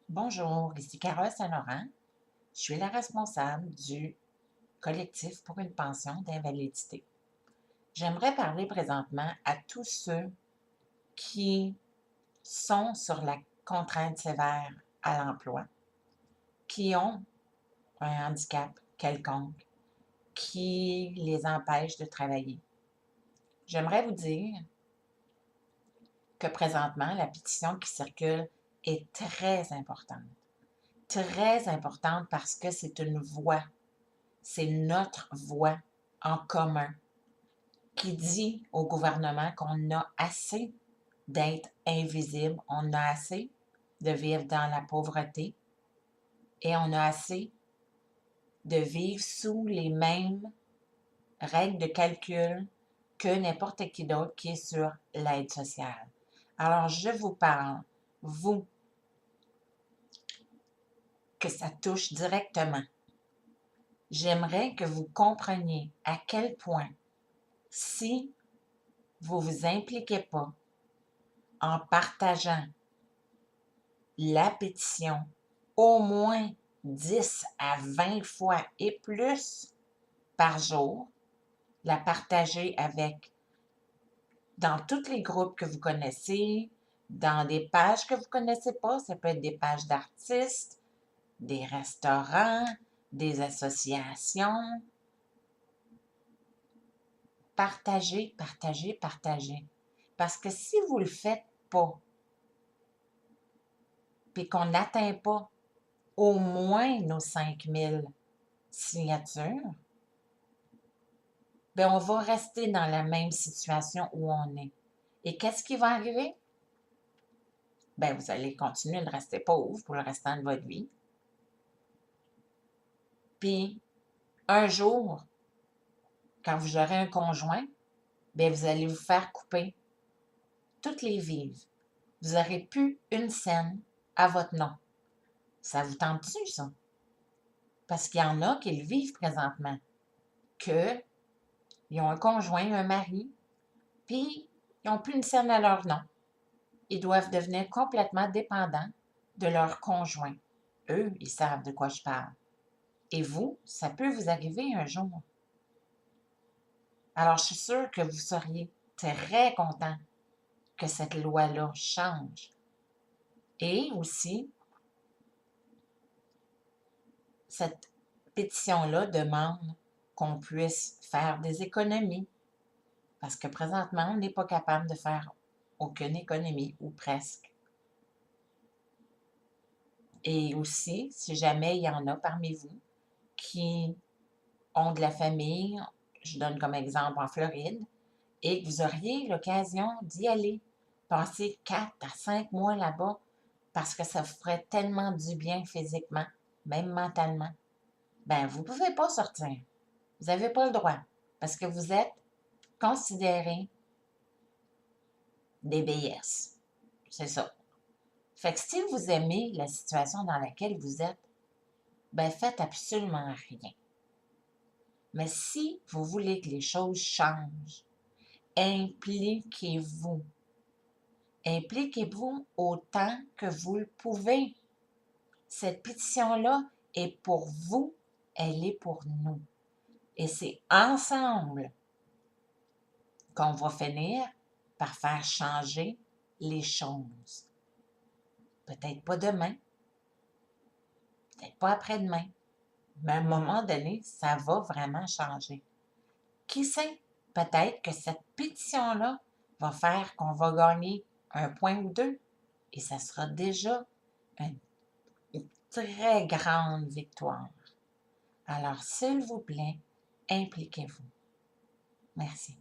Bonjour, ici Carole Saint-Laurent. Je suis la responsable du collectif pour une pension d'invalidité. J'aimerais parler présentement à tous ceux qui sont sur la contrainte sévère à l'emploi, qui ont un handicap quelconque, qui les empêche de travailler. J'aimerais vous dire que présentement, la pétition qui circule est très importante. Très importante parce que c'est une voix. C'est notre voix en commun qui dit au gouvernement qu'on a assez d'être invisible, on a assez de vivre dans la pauvreté et on a assez de vivre sous les mêmes règles de calcul que n'importe qui d'autre qui est sur l'aide sociale. Alors, je vous parle, vous, que ça touche directement. J'aimerais que vous compreniez à quel point, si vous ne vous impliquez pas en partageant la pétition au moins 10 à 20 fois et plus par jour, la partager dans tous les groupes que vous connaissez, dans des pages que vous ne connaissez pas, ça peut être des pages d'artistes, des restaurants, des associations. Partagez, partagez, partagez. Parce que si vous ne le faites pas, puis qu'on n'atteint pas au moins nos 5000 signatures, bien, on va rester dans la même situation où on est. Et qu'est-ce qui va arriver? Bien, vous allez continuer de rester pauvre pour le restant de votre vie. Puis, un jour, quand vous aurez un conjoint, bien, vous allez vous faire couper toutes les vives. Vous n'aurez plus une scène à votre nom. Ça vous tente-tu, ça? Parce qu'il y en a qui le vivent présentement, qu'ils ont un conjoint, un mari, puis ils n'ont plus une scène à leur nom. Ils doivent devenir complètement dépendants de leur conjoint. Eux, ils savent de quoi je parle. Et vous, ça peut vous arriver un jour. Alors, je suis sûre que vous seriez très content que cette loi-là change. Et aussi, cette pétition-là demande qu'on puisse faire des économies. Parce que présentement, on n'est pas capable de faire aucune économie, ou presque. Et aussi, si jamais il y en a parmi vous qui ont de la famille, je donne comme exemple en Floride, et que vous auriez l'occasion d'y aller, passer 4 à 5 mois là-bas, parce que ça vous ferait tellement du bien physiquement, même mentalement, ben vous ne pouvez pas sortir. Vous n'avez pas le droit, parce que vous êtes considérés des BS. C'est ça. Fait que si vous aimez la situation dans laquelle vous êtes, ben faites absolument rien. Mais si vous voulez que les choses changent, impliquez-vous. Impliquez-vous autant que vous le pouvez. Cette pétition-là est pour vous, elle est pour nous. Et c'est ensemble qu'on va finir par faire changer les choses. Peut-être pas demain, peut-être pas après-demain, mais à un moment donné, ça va vraiment changer. Qui sait, peut-être que cette pétition-là va faire qu'on va gagner un point ou deux et ça sera déjà une très grande victoire. Alors, s'il vous plaît, impliquez-vous. Merci.